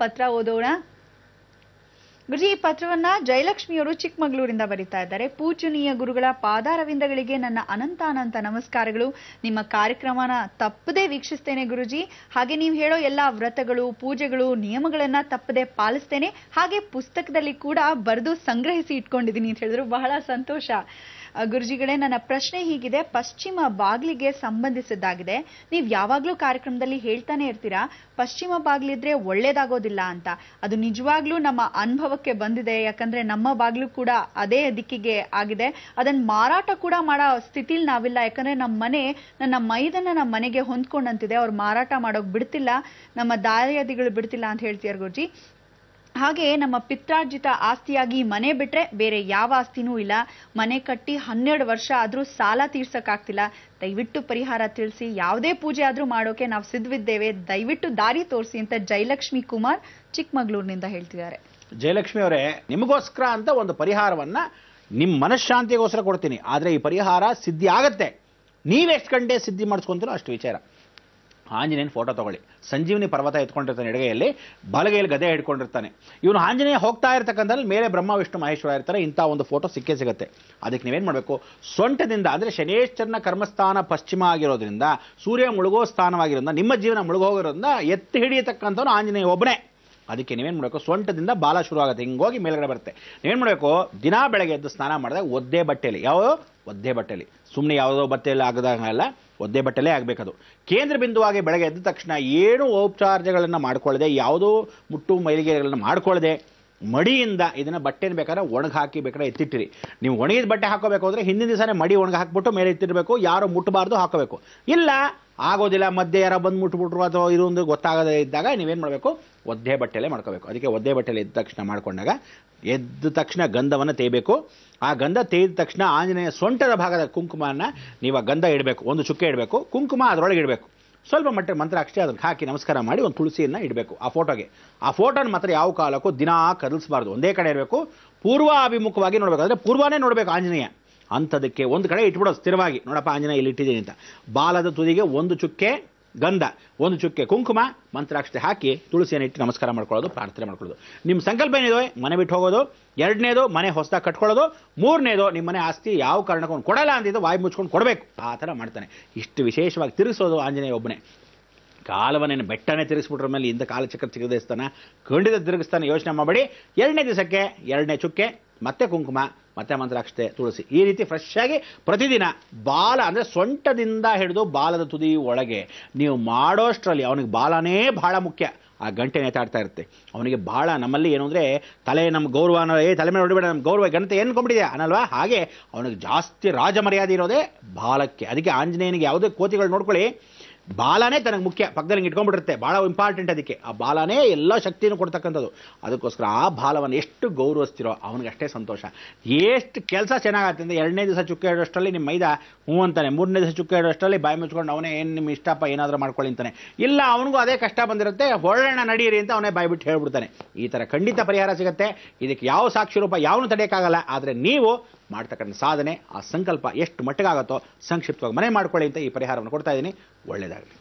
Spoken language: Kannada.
ಪತ್ರ ಓದೋಣ. ಗುರುಜಿ, ಈ ಪತ್ರವನ್ನ ಜಯಲಕ್ಷ್ಮಿಯವರು ಚಿಕ್ಕಮಗಳೂರಿಂದ ಬರೀತಾ ಇದ್ದಾರೆ. ಪೂಜನೀಯ ಗುರುಗಳ ಪಾದಾರವಿಂದಗಳಿಗೆ ನನ್ನ ಅನಂತ ನಮಸ್ಕಾರಗಳು. ನಿಮ್ಮ ಕಾರ್ಯಕ್ರಮನ ತಪ್ಪದೇ ವೀಕ್ಷಿಸ್ತೇನೆ ಗುರುಜಿ. ಹಾಗೆ ನೀವು ಹೇಳೋ ಎಲ್ಲಾ ವ್ರತಗಳು, ಪೂಜೆಗಳು, ನಿಯಮಗಳನ್ನ ತಪ್ಪದೆ ಪಾಲಿಸ್ತೇನೆ. ಹಾಗೆ ಪುಸ್ತಕದಲ್ಲಿ ಕೂಡ ಬರೆದು ಸಂಗ್ರಹಿಸಿ ಇಟ್ಕೊಂಡಿದ್ದೀನಿ ಅಂತ ಹೇಳಿದ್ರು. ಬಹಳ ಸಂತೋಷ ಗುರುಜಿಗಳೇ. ನನ್ನ ಪ್ರಶ್ನೆ ಹೀಗಿದೆ, ಪಶ್ಚಿಮ ಬಾಗಿಲಿಗೆ ಸಂಬಂಧಿಸಿದ್ದಾಗಿದೆ. ನೀವು ಯಾವಾಗ್ಲೂ ಕಾರ್ಯಕ್ರಮದಲ್ಲಿ ಹೇಳ್ತಾನೆ ಇರ್ತೀರಾ ಪಶ್ಚಿಮ ಬಾಗಿಲಿದ್ರೆ ಒಳ್ಳೇದಾಗೋದಿಲ್ಲ ಅಂತ. ಅದು ನಿಜವಾಗ್ಲೂ ನಮ್ಮ ಅನುಭವಕ್ಕೆ ಬಂದಿದೆ. ಯಾಕಂದ್ರೆ ನಮ್ಮ ಬಾಗಿಲು ಕೂಡ ಅದೇ ದಿಕ್ಕಿಗೆ ಆಗಿದೆ. ಅದನ್ನ ಮಾರಾಟ ಕೂಡ ಮಾಡೋ ಸ್ಥಿತಿಲಿ ನಾವಿಲ್ಲ. ಯಾಕಂದ್ರೆ ನಮ್ಮ ಮನೆ, ನನ್ನ ಮೈದನ್ನ ನಮ್ಮ ಮನೆಗೆ ಹೊಂದ್ಕೊಂಡಂತಿದೆ. ಅವ್ರು ಮಾರಾಟ ಮಾಡೋಕ್ ಬಿಡ್ತಿಲ್ಲ, ನಮ್ಮ ದಾಯಾದಿಗಳು ಬಿಡ್ತಿಲ್ಲ ಅಂತ ಹೇಳ್ತೀರ ಗುರುಜಿ. ಹಾಗೆ ನಮ್ಮ ಪಿತ್ರಾರ್ಜಿತ ಆಸ್ತಿಯಾಗಿ ಮನೆ ಬಿಟ್ರೆ ಬೇರೆ ಯಾವ ಆಸ್ತಿನೂ ಇಲ್ಲ. ಮನೆ ಕಟ್ಟಿ 12 ವರ್ಷ ಆದ್ರೂ ಸಾಲ ತೀರ್ಸಕ್ಕಾಗ್ತಿಲ್ಲ. ದಯವಿಟ್ಟು ಪರಿಹಾರ ತಿಳಿಸಿ. ಯಾವುದೇ ಪೂಜೆ ಆದ್ರೂ ಮಾಡೋಕೆ ನಾವು ಸಿದ್ಧವಿದ್ದೇವೆ. ದಯವಿಟ್ಟು ದಾರಿ ತೋರಿಸಿ ಅಂತ ಜಯಲಕ್ಷ್ಮಿ ಕುಮಾರ್ ಚಿಕ್ಕಮಗಳೂರಿನಿಂದ ಹೇಳ್ತಿದ್ದಾರೆ. ಜಯಲಕ್ಷ್ಮಿ ಅವರೇ, ನಿಮಗೋಸ್ಕರ ಅಂತ ಒಂದು ಪರಿಹಾರವನ್ನ ನಿಮ್ಮ ಮನಃಶಾಂತಿಗೋಸ್ಕರ ಕೊಡ್ತೀನಿ. ಆದ್ರೆ ಈ ಪರಿಹಾರ ಸಿದ್ಧಿ ಆಗತ್ತೆ. ನೀವೆಷ್ಟು ಗಂಟೆ ಸಿದ್ಧಿ ಮಾಡಿಸ್ಕೊಂತೀರೋ ಅಷ್ಟು ವಿಚಾರ. ಆಂಜನೇಯನ ಫೋಟೋ ತಗೊಳ್ಳಿ. ಸಂಜೀವನಿ ಪರ್ವತ ಎತ್ಕೊಂಡಿರ್ತಾನೆ ಎಡಗೈಯಲ್ಲಿ, ಬಲಗೈಯಲ್ಲಿ ಗದೆ ಹಿಡ್ಕೊಂಡಿರ್ತಾನೆ. ಇವನು ಆಂಜನೇಯ ಹೋಗ್ತಾ ಇರ್ತಕ್ಕಂಥಲ್ಲಿ ಮೇಲೆ ಬ್ರಹ್ಮ ವಿಷ್ಣು ಮಹೇಶ್ವರ ಇರ್ತಾರೆ. ಇಂಥ ಒಂದು ಫೋಟೋ ಸಿಕ್ಕೇ ಸಿಗುತ್ತೆ. ಅದಕ್ಕೆ ನೀವೇನು ಮಾಡಬೇಕು, ಸೊಂಟದಿಂದ, ಅಂದರೆ ಶನೇಶ್ವರನ ಕರ್ಮಸ್ಥಾನ ಪಶ್ಚಿಮ ಆಗಿರೋದ್ರಿಂದ, ಸೂರ್ಯ ಮುಳುಗೋ ಸ್ಥಾನವಾಗಿರೋದ್ರಿಂದ, ನಿಮ್ಮ ಜೀವನ ಮುಳುಗೋಗಿರೋದ್ರಿಂದ ಎತ್ತಿ ಹಿಡಿಯತಕ್ಕಂಥವನು ಆಂಜನೇಯ ಒಬ್ಬನೇ. ಅದಕ್ಕೆ ನೀವೇನು ಮಾಡಬೇಕು, ಸೊಂಟದಿಂದ ಬಾಲ ಶುರು ಆಗುತ್ತೆ, ಹಿಂಗೋಗಿ ಮೇಲ್ಗಡೆ ಬರುತ್ತೆ. ನೀವೇನು ಮಾಡಬೇಕು, ದಿನಾ ಬೆಳಗ್ಗೆ ಎದ್ದು ಸ್ನಾನ ಮಾಡಿದಾಗ ಒದ್ದೆ ಬಟ್ಟೆಯಲ್ಲಿ, ಯಾವ ಒದ್ದೆ ಬಟ್ಟೆಯಲ್ಲಿ, ಸುಮ್ಮನೆ ಯಾವುದೋ ಬಟ್ಟೆಯಲ್ಲಿ ಆಗದಾಗಲ್ಲ, ಒದ್ದೆ ಬಟ್ಟೆಲೇ ಆಗಬೇಕದು. ಕೇಂದ್ರ ಬಿಂದುವಾಗಿ ಬೆಳಗ್ಗೆ ಎದ್ದ ತಕ್ಷಣ ಏನು ಔಪಚಾರಗಳನ್ನು ಮಾಡ್ಕೊಳ್ಳದೆ, ಯಾವುದೋ ಮುಟ್ಟು ಮೈಲಿಗೆಗಳನ್ನು ಮಾಡ್ಕೊಳ್ಳದೆ ಮಡಿಯಿಂದ ಇದನ್ನ ಬಟ್ಟೆನ ಬೇಕಾದ್ರೆ ಒಣಗಿ ಹಾಕಿ ಬೇಕಾದ್ರೆ ಎತ್ತಿಟ್ಟಿರಿ. ನೀವು ಒಣಗಿದ ಬಟ್ಟೆ ಹಾಕೋಬೇಕು ಅಂದರೆ ಹಿಂದಿನ ದಿವಸನೇ ಮಡಿ ಒಣಗಿ ಹಾಕ್ಬಿಟ್ಟು ಮೇಲೆ ಎತ್ತಿರಬೇಕು. ಯಾರು ಮುಟ್ಟಬಾರ್ದು, ಹಾಕೋಬೇಕು. ಇಲ್ಲ ಆಗೋದಿಲ್ಲ, ಮಧ್ಯೆ ಯಾರೋ ಬಂದು ಮುಟ್ಬಿಟ್ರು ಅಥವಾ ಇದೊಂದು ಗೊತ್ತಾಗದೇ ಇದ್ದಾಗ ನೀವೇನು ಮಾಡಬೇಕು, ಒದ್ದೆ ಬಟ್ಟೆಲೇ ಮಾಡ್ಕೋಬೇಕು. ಅದಕ್ಕೆ ಒದ್ದೆ ಬಟ್ಟೆಲಿ ಎದ್ದ ತಕ್ಷಣ ಮಾಡ್ಕೊಂಡಾಗ ಎದ್ದ ತಕ್ಷಣ ಗಂಧವನ್ನು ತೇಯಬೇಕು. ಆ ಗಂಧ ತೇಯ್ದ ತಕ್ಷಣ ಆಂಜನೇಯ ಸೊಂಟದ ಭಾಗದ ಕುಂಕುಮನ ನೀವು ಆ ಗಂಧ ಇಡಬೇಕು. ಒಂದು ಚುಕ್ಕೆ ಇಡಬೇಕು, ಕುಂಕುಮ ಅದರೊಳಗೆ ಇಡಬೇಕು. ಸ್ವಲ್ಪ ಮಟ್ಟ ಮಂತ್ರಾಕ್ಷಿ ಅದಕ್ಕೆ ಹಾಕಿ ನಮಸ್ಕಾರ ಮಾಡಿ ಒಂದು ತುಳಸಿಯನ್ನು ಇಡಬೇಕು ಆ ಫೋಟೋಗೆ. ಆ ಫೋಟೋನ ಮಾತ್ರ ಯಾವ ಕಾಲಕ್ಕೂ ದಿನಾ ಕದಲಿಸಬಾರ್ದು, ಒಂದೇ ಕಡೆ ಇರಬೇಕು. ಪೂರ್ವಾಭಿಮುಖವಾಗಿ ನೋಡಬೇಕು, ಅಂದರೆ ಪೂರ್ವನೇ ನೋಡಬೇಕು ಆಂಜನೇಯ. ಅಂಥದಕ್ಕೆ ಒಂದು ಕಡೆ ಇಟ್ಬಿಡೋದು ಸ್ಥಿರವಾಗಿ. ನೋಡಪ್ಪ ಆಂಜನೇಯ ಇಲ್ಲಿ ಇಟ್ಟಿದ್ದೀನಿ ಅಂತ. ಬಾಲದ ತುದಿಗೆ ಒಂದು ಚುಕ್ಕೆ ಗಂಧ, ಒಂದು ಚುಕ್ಕೆ ಕುಂಕುಮ, ಮಂತ್ರಾಕ್ಷತೆ ಹಾಕಿ ತುಳಸಿಯನ್ನು ಇಟ್ಟು ನಮಸ್ಕಾರ ಮಾಡ್ಕೊಳ್ಳೋದು, ಪ್ರಾರ್ಥನೆ ಮಾಡ್ಕೊಳ್ಳೋದು. ನಿಮ್ಮ ಸಂಕಲ್ಪ ಏನಿದೆ, ಮನೆ ಬಿಟ್ಟು ಹೋಗೋದು. ಎರಡನೇದು, ಮನೆ ಹೊಸದಾಗಿ ಕಟ್ಕೊಳ್ಳೋದು. ಮೂರನೇದು, ನಿಮ್ಮ ಮನೆ ಆಸ್ತಿ ಯಾವ ಕಾರಣಕ್ಕೂ ಕೊಡಲ್ಲ ಅಂದಿದ್ದು ವಾಯು ಮುಚ್ಕೊಂಡು ಕೊಡಬೇಕು. ಆ ಥರ ಮಾಡ್ತಾನೆ. ಇಷ್ಟು ವಿಶೇಷವಾಗಿ ತಿರುಗಿಸೋದು ಆಂಜನೇಯ ಒಬ್ಬನೇ. ಕಾಲವನ್ನೇನು ಬೆಟ್ಟನೇ ತಿರುಗಿಸ್ಬಿಟ್ರ ಮೇಲೆ ಇಂಥ ಕಾಲಚಕ್ರ ಚಿಕ್ಕದಿಸ್ತಾನೆ, ಖಂಡಿತ ತಿರುಗಿಸ್ತಾನೆ, ಯೋಚನೆ ಮಾಡಬೇಡಿ. ಎರಡನೇ ದಿವಸಕ್ಕೆ ಎರಡನೇ ಚುಕ್ಕೆ, ಮತ್ತೆ ಕುಂಕುಮ, ಮತ್ತೆ ಮಂತ್ರಾಕ್ಷತೆ, ತುಳಸಿ, ಈ ರೀತಿ ಫ್ರೆಶ್ ಆಗಿ ಪ್ರತಿದಿನ ಬಾಲ, ಅಂದರೆ ಸೊಂಟದಿಂದ ಹಿಡಿದು ಬಾಲದ ತುದಿ ಒಳಗೆ ನೀವು ಮಾಡೋಷ್ಟರಲ್ಲಿ ಅವನಿಗೆ ಬಾಲನೇ ಬಹಳ ಮುಖ್ಯ. ಆ ಗಂಟೆ ನೇತಾಡ್ತಾ ಇರುತ್ತೆ ಅವನಿಗೆ ಬಹಳ. ನಮ್ಮಲ್ಲಿ ಏನು ಅಂದರೆ ತಲೆ ನಮ್ಮ ಗೌರವ ಅನ್ನೋ, ತಲೆ ಮೇಲೆ ಹೊಡಿಬೇಡ, ನಮ್ಮ ಗೌರವ ಗಂಟೆ ಏನು ಕೊಂಬಿಟ್ಟಿದೆ ಅನ್ನಲ್ವಾ, ಹಾಗೆ ಅವನಿಗೆ ಜಾಸ್ತಿ ರಾಜಮರ್ಯಾದೆ ಇರೋದೇ ಬಾಲಕ್ಕೆ. ಅದಕ್ಕೆ ಆಂಜನೇಯನಿಗೆ ಯಾವುದೇ ಕೋತಿಗಳು ನೋಡ್ಕೊಳ್ಳಿ, ಬಾಲನೇ ತನಗೆ ಮುಖ್ಯ. ಪಕ್ಕದಲ್ಲಿ ಹಿಂಗೆ ಇಟ್ಕೊಂಡ್ಬಿಟ್ಟಿರುತ್ತೆ, ಭಾಳ ಇಂಪಾರ್ಟೆಂಟ್. ಅದಕ್ಕೆ ಆ ಬಾಲನೇ ಎಲ್ಲ ಶಕ್ತಿಯನ್ನು ಕೊಡ್ತಕ್ಕಂಥದ್ದು. ಅದಕ್ಕೋಸ್ಕರ ಆ ಬಾಲವನ್ನು ಎಷ್ಟು ಗೌರವಿಸ್ತಿರೋ ಅವನಿಗೆ ಅಷ್ಟೇ ಸಂತೋಷ. ಎಷ್ಟು ಕೆಲಸ ಚೆನ್ನಾಗತ್ತೆ ಅಂದರೆ, ಎರಡನೇ ದಿವಸ ಚುಕ್ಕೆ ಇಡೋಷ್ಟರಲ್ಲಿ ನಿಮ್ಮ ಮೈದ ಹ್ಞೂ ಅಂತಾನೆ, ಮೂರನೇ ದಿವಸ ಚುಕ್ಕೆ ಇಡೋಷ್ಟರಲ್ಲಿ ಬಾಯಿ ಮುಚ್ಕೊಂಡು ಅವನೇ ಏನು ನಿಮ್ಮ ಇಷ್ಟಪ್ಪ ಏನಾದರೂ ಮಾಡ್ಕೊಳ್ಳಿ ಅಂತಾನೆ. ಇಲ್ಲ ಅವನಿಗೂ ಅದೇ ಕಷ್ಟ ಬಂದಿರುತ್ತೆ, ಹೊರಡೋಣ ನಡೀರಿ ಅಂತ ಅವನೇ ಬಾಯ್ಬಿಟ್ಟು ಹೇಳ್ಬಿಡ್ತಾನೆ. ಈ ಥರ ಖಂಡಿತ ಪರಿಹಾರ ಸಿಗುತ್ತೆ. ಇದಕ್ಕೆ ಯಾವ ಸಾಕ್ಷಿ ರೂಪ ಯಾವನು ತಡೆಯೋಕ್ಕಾಗಲ್ಲ. ಆದರೆ ನೀವು ಮಾಡ್ತಕ್ಕಂಥ ಸಾಧನೆ, ಆ ಸಂಕಲ್ಪ ಎಷ್ಟು ಮಟ್ಟಿಗಾಗುತ್ತೋ ಸಂಕ್ಷಿಪ್ತವಾಗಿ ಮನೆ ಮಾಡ್ಕೊಳ್ಳಿ ಅಂತ ಈ ಪರಿಹಾರವನ್ನು ಕೊಡ್ತಾ ಇದ್ದೀನಿ. ಒಳ್ಳೆಯದಾಗಲಿ.